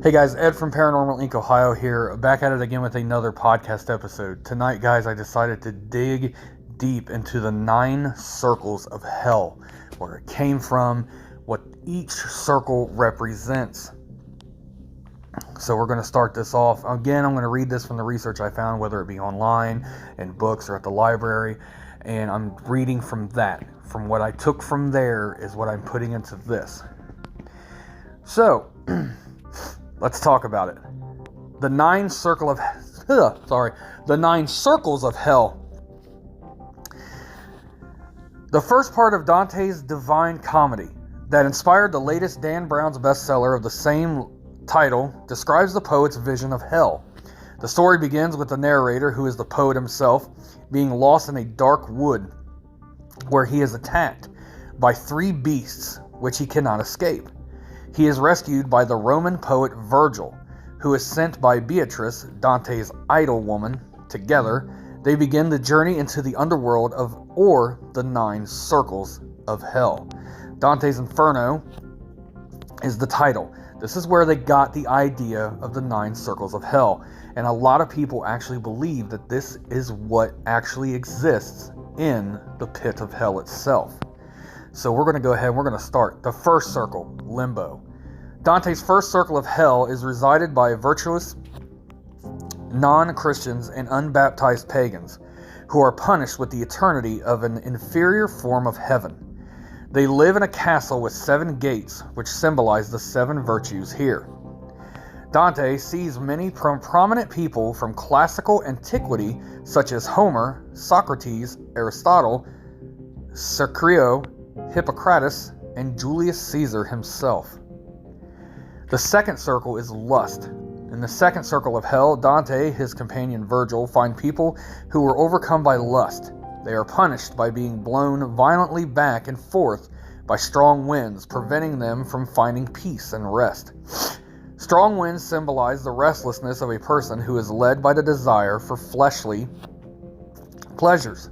Hey guys, Ed from Paranormal Inc. Ohio here, back at it again with another podcast episode. Tonight, guys, I decided to dig deep into the 9 circles of hell, where it came from, what each circle represents. So we're going to start this off. Again, I'm going to read this from the research I found, whether it be online, in books, or at the library, and I'm reading from that. From what I took from there is what I'm putting into this. So, let's talk about it. The 9 circles of hell. The first part of Dante's Divine Comedy that inspired the latest Dan Brown's bestseller of the same title describes the poet's vision of hell. The story begins with the narrator, who is the poet himself, being lost in a dark wood where he is attacked by 3 beasts which he cannot escape. He is rescued by the Roman poet Virgil, who is sent by Beatrice, Dante's idol woman. Together, they begin the journey into the underworld or the 9 circles of hell. Dante's Inferno is the title. This is where they got the idea of the 9 circles of hell. And a lot of people actually believe that this is what actually exists in the pit of hell itself. So we're going to go ahead and we're going to start. The first circle, limbo. Dante's first circle of hell is resided by virtuous non-Christians and unbaptized pagans, who are punished with the eternity of an inferior form of heaven. They live in a castle with 7 gates, which symbolize the 7 virtues here. Dante sees many prominent people from classical antiquity, such as Homer, Socrates, Aristotle, Cicero, Hippocrates, and Julius Caesar himself. The second circle is lust. In the second circle of hell, Dante, his companion Virgil, find people who were overcome by lust. They are punished by being blown violently back and forth by strong winds, preventing them from finding peace and rest. Strong winds symbolize the restlessness of a person who is led by the desire for fleshly pleasures.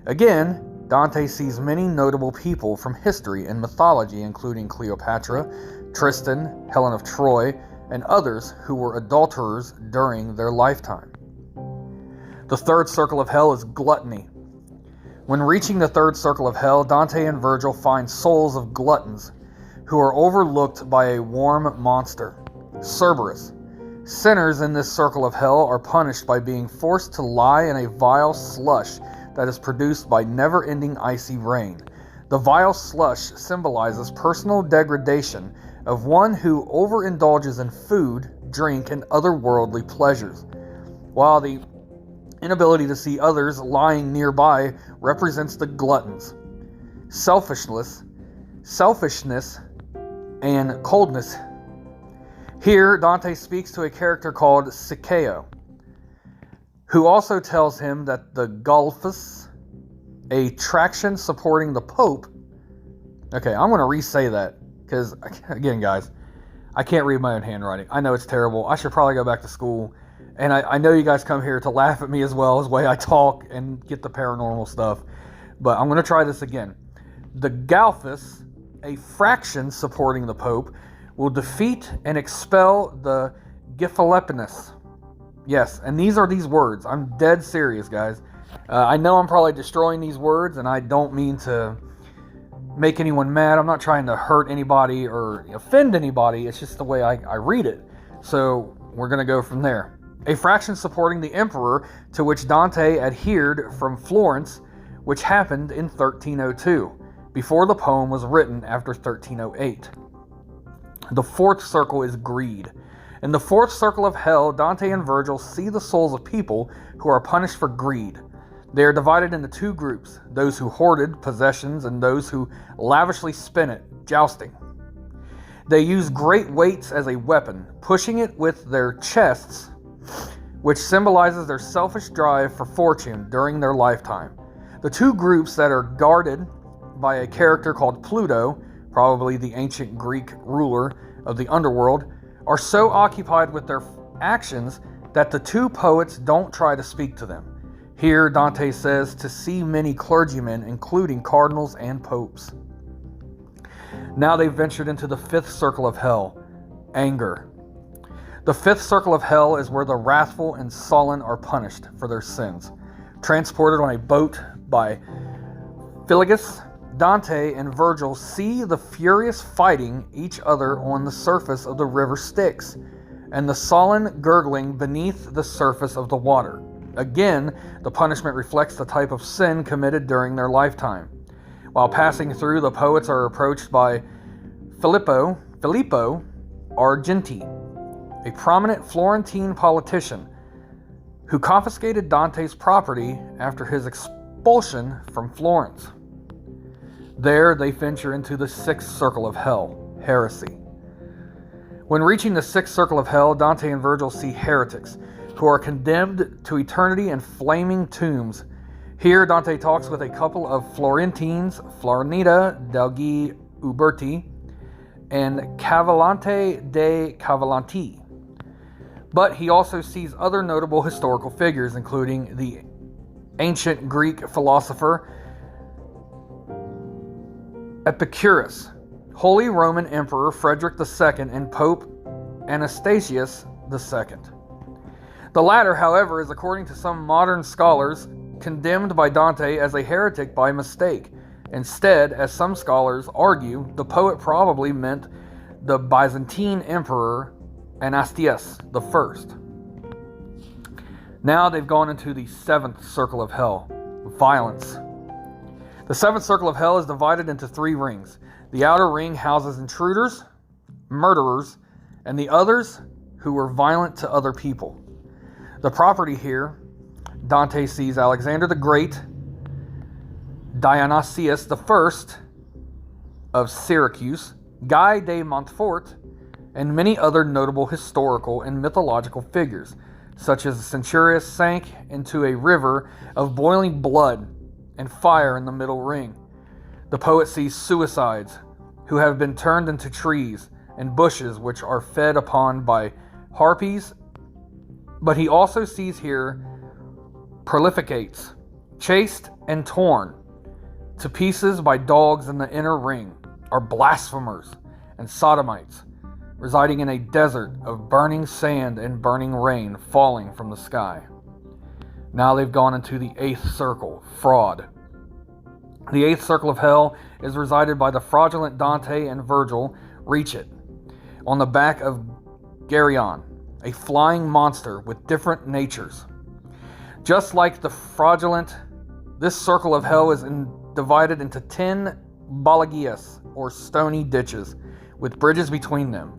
Again, Dante sees many notable people from history and mythology, including Cleopatra, Tristan, Helen of Troy, and others who were adulterers during their lifetime. The third circle of hell is gluttony. When reaching the third circle of hell, Dante and Virgil find souls of gluttons who are overlooked by a warm monster, Cerberus. Sinners in this circle of hell are punished by being forced to lie in a vile slush that is produced by never-ending icy rain. The vile slush symbolizes personal degradation of one who overindulges in food, drink, and other worldly pleasures, while the inability to see others lying nearby represents the gluttons. Selfishness, and coldness. Here, Dante speaks to a character called Cicero, who also tells him that the Guelphus, a traction supporting the Pope. Okay, I'm going to re-say that, because, again, guys, I can't read my own handwriting. I know it's terrible. I should probably go back to school. And I know you guys come here to laugh at me as well as the way I talk and get the paranormal stuff. But I'm going to try this again. The Guelphus, a fraction supporting the Pope, will defeat and expel the Gifalepinis. Yes, and these are these words. I'm dead serious, guys. I know I'm probably destroying these words, and I don't mean to make anyone mad. I'm not trying to hurt anybody or offend anybody. It's just the way I read it. So we're going to go from there. A fraction supporting the emperor, to which Dante adhered from Florence, which happened in 1302, before the poem was written after 1308. The fourth circle is greed. In the fourth circle of hell, Dante and Virgil see the souls of people who are punished for greed. They are divided into 2 groups, those who hoarded possessions and those who lavishly spent it, jousting. They use great weights as a weapon, pushing it with their chests, which symbolizes their selfish drive for fortune during their lifetime. The 2 groups that are guarded by a character called Pluto, probably the ancient Greek ruler of the underworld, are so occupied with their actions that the 2 poets don't try to speak to them. Here, Dante says to see many clergymen, including cardinals and popes. Now they've ventured into the 5th circle of hell, anger. The fifth circle of hell is where the wrathful and sullen are punished for their sins. Transported on a boat by Philygis, Dante and Virgil see the furious fighting each other on the surface of the river Styx, and the sullen gurgling beneath the surface of the water. Again, the punishment reflects the type of sin committed during their lifetime. While passing through, the poets are approached by Filippo Argenti, a prominent Florentine politician who confiscated Dante's property after his expulsion from Florence. There, they venture into the sixth circle of hell, heresy. When reaching the sixth circle of hell, Dante and Virgil see heretics who are condemned to eternity in flaming tombs. Here, Dante talks with a couple of Florentines, Florinda degli Uberti and Cavallante de Cavallanti. But he also sees other notable historical figures, including the ancient Greek philosopher Epicurus, Holy Roman Emperor Frederick II, and Pope Anastasius II. The latter, however, is, according to some modern scholars, condemned by Dante as a heretic by mistake. Instead, as some scholars argue, the poet probably meant the Byzantine Emperor Anastasius I. Now they've gone into the seventh circle of hell, violence. The seventh circle of hell is divided into three rings. The outer ring houses intruders, murderers, and the others who were violent to other people. The property here, Dante sees Alexander the Great, Dionysius I of Syracuse, Guy de Montfort, and many other notable historical and mythological figures, such as Centurius sank into a river of boiling blood and fire in the middle ring. The poet sees suicides who have been turned into trees and bushes which are fed upon by harpies, but he also sees here prolificates, chased and torn to pieces by dogs in the inner ring, are blasphemers and sodomites, residing in a desert of burning sand and burning rain falling from the sky. Now they've gone into the eighth circle, fraud. The eighth circle of hell is resided by the fraudulent Dante and Virgil reach it on the back of Geryon, a flying monster with different natures. Just like the fraudulent, this circle of hell is divided into 10 balagias, or stony ditches, with bridges between them.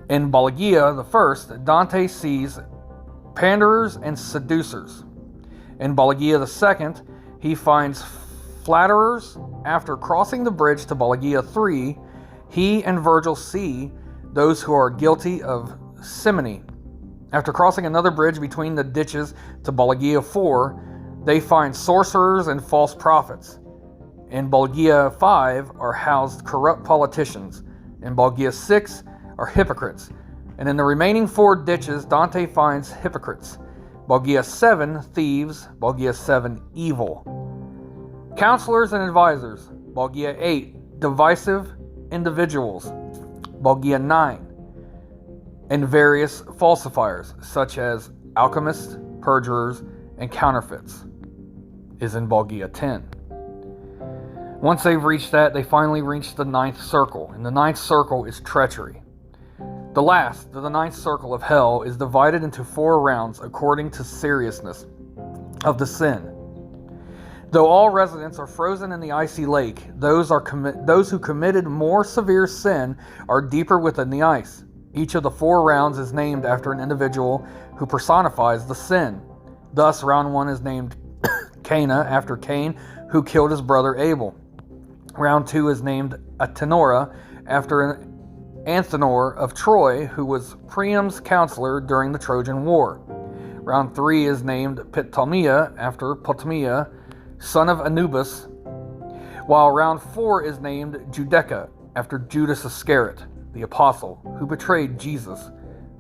In Balagia the first, Dante sees panderers and seducers. In Balagia the second, he finds flatterers. After crossing the bridge to Balagia 3, he and Virgil see those who are guilty of simony. After crossing another bridge between the ditches to Balagia 4, they find sorcerers and false prophets. In Balagia 5 are housed corrupt politicians. In Balagia 6 are hypocrites. And in the remaining 4 ditches, Dante finds hypocrites. Balagia 7, thieves. Balagia 7, evil. Counselors and advisors. Balagia 8, divisive individuals. Balagia 9, and various falsifiers, such as alchemists, perjurers, and counterfeits, is in Balagia 10. Once they've reached that, they finally reach the ninth circle, and the ninth circle is treachery. The last, the ninth circle of hell, is divided into 4 rounds according to seriousness of the sin. Though all residents are frozen in the icy lake, those who committed more severe sin are deeper within the ice. Each of the 4 rounds is named after an individual who personifies the sin. Thus, round 1 is named Cana, after Cain, who killed his brother Abel. Round 2 is named Atenora, after Antenor of Troy, who was Priam's counselor during the Trojan War. Round 3 is named Ptolemy, after Ptolemy, son of Anubis, while round 4 is named Judeca, after Judas Iscariot, the apostle, who betrayed Jesus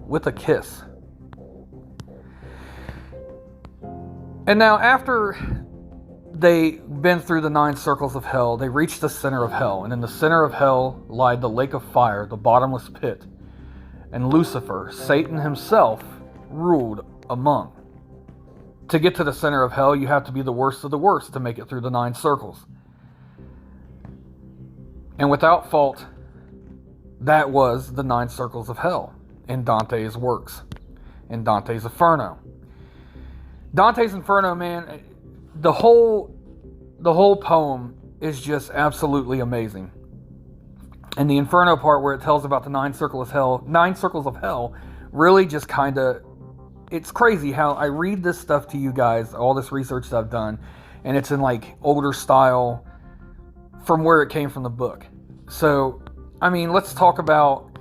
with a kiss. And now, after they've been through the 9 circles of hell, they reached the center of hell, and in the center of hell lied the lake of fire, the bottomless pit. and Lucifer, Satan himself, ruled among. To get to the center of hell, you have to be the worst of the worst to make it through the 9 circles. And without fault, that was the 9 circles of hell in Dante's works, in Dante's Inferno. Dante's Inferno, man, the whole poem is just absolutely amazing. And the Inferno part where it tells about the 9 circles of hell, really just kind of, it's crazy how I read this stuff to you guys, all this research that I've done, and it's in like older style from where it came from the book. So, I mean, let's talk about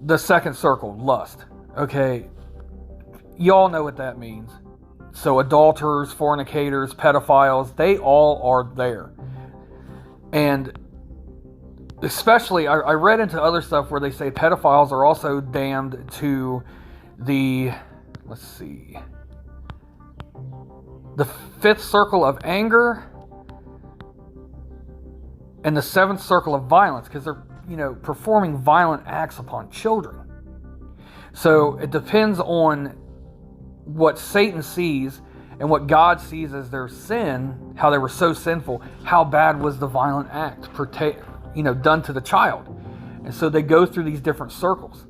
the second circle, lust. Okay, y'all know what that means. So adulterers, fornicators, pedophiles, they all are there. And especially, I read into other stuff where they say pedophiles are also damned to the, let's see, the 5th circle of anger and the 7th circle of violence, because they're, performing violent acts upon children. So it depends on what Satan sees and what God sees as their sin, how they were so sinful, how bad was the violent act done to the child. And so they go through these different circles.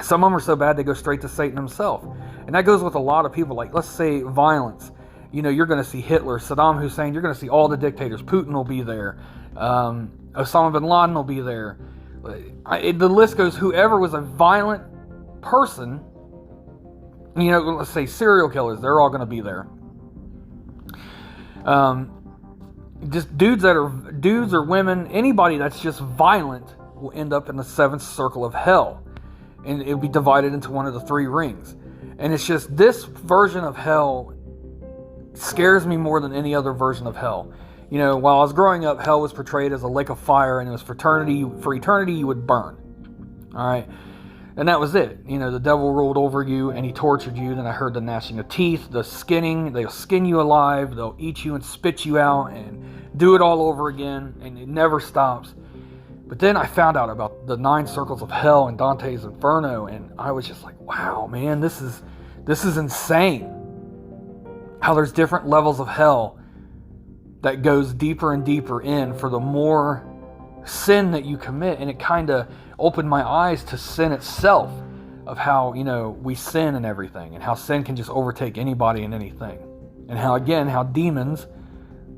Some of them are so bad they go straight to Satan himself. And that goes with a lot of people. Like, let's say violence. You're going to see Hitler, Saddam Hussein, you're going to see all the dictators. Putin will be there. Osama bin Laden will be there. The list goes, whoever was a violent person, let's say serial killers, they're all going to be there. Just dudes or women, anybody that's just violent will end up in the 7th circle of hell. And it'll be divided into one of the 3 rings. And it's just, this version of hell scares me more than any other version of hell. While I was growing up, hell was portrayed as a lake of fire, and it was for eternity you would burn. All right. And that was it. The devil ruled over you and he tortured you. Then I heard the gnashing of teeth, the skinning. They'll skin you alive. They'll eat you and spit you out and do it all over again. And it never stops. But then I found out about the 9 circles of hell in Dante's Inferno. And I was just like, wow, man, this is insane. How there's different levels of hell that goes deeper and deeper in for the more sin that you commit. And it kind of opened my eyes to sin itself, of how, we sin and everything, and how sin can just overtake anybody and anything. And how demons,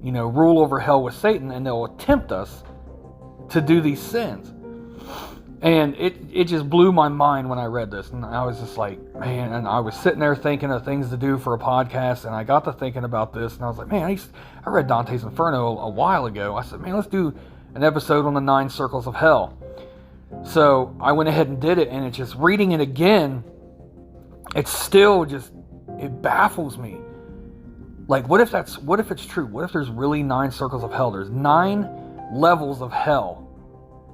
rule over hell with Satan, and they'll tempt us to do these sins. And it just blew my mind when I read this. And I was just like, man, and I was sitting there thinking of things to do for a podcast, and I got to thinking about this, and I was like, man, I read Dante's Inferno a while ago. I said, man, let's do an episode on the 9 circles of hell. So I went ahead and did it, and it's just reading it again, it's still just, it baffles me. Like, what if it's true? What if there's really 9 circles of hell? There's 9 levels of hell,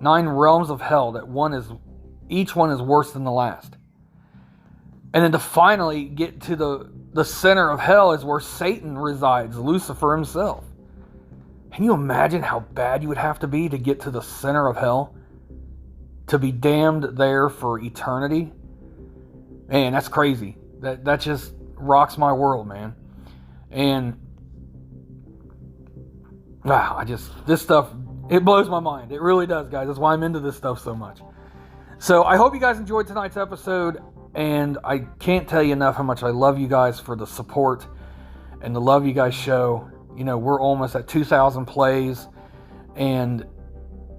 9 realms of hell, that each one is worse than the last. And then to finally get to the center of hell is where Satan resides, Lucifer himself. Can you imagine how bad you would have to be to get to the center of hell? To be damned there for eternity? Man, that's crazy. That just rocks my world, man. And wow, this stuff, it blows my mind. It really does, guys. That's why I'm into this stuff so much. So I hope you guys enjoyed tonight's episode, and I can't tell you enough how much I love you guys for the support and the love you guys show. We're almost at 2,000 plays, and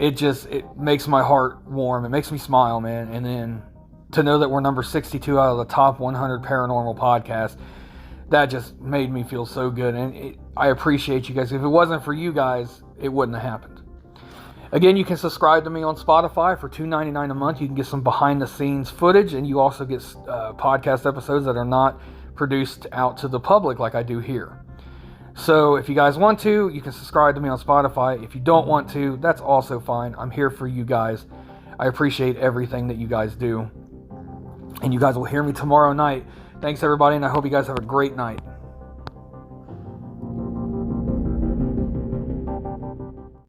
it makes my heart warm. It makes me smile, man. And then to know that we're number 62 out of the top 100 paranormal podcasts, that just made me feel so good. And I appreciate you guys. If it wasn't for you guys, it wouldn't have happened. Again, you can subscribe to me on Spotify for $2.99 a month. You can get some behind-the-scenes footage, and you also get podcast episodes that are not produced out to the public like I do here. So if you guys want to, you can subscribe to me on Spotify. If you don't want to, that's also fine. I'm here for you guys. I appreciate everything that you guys do. And you guys will hear me tomorrow night. Thanks, everybody, and I hope you guys have a great night.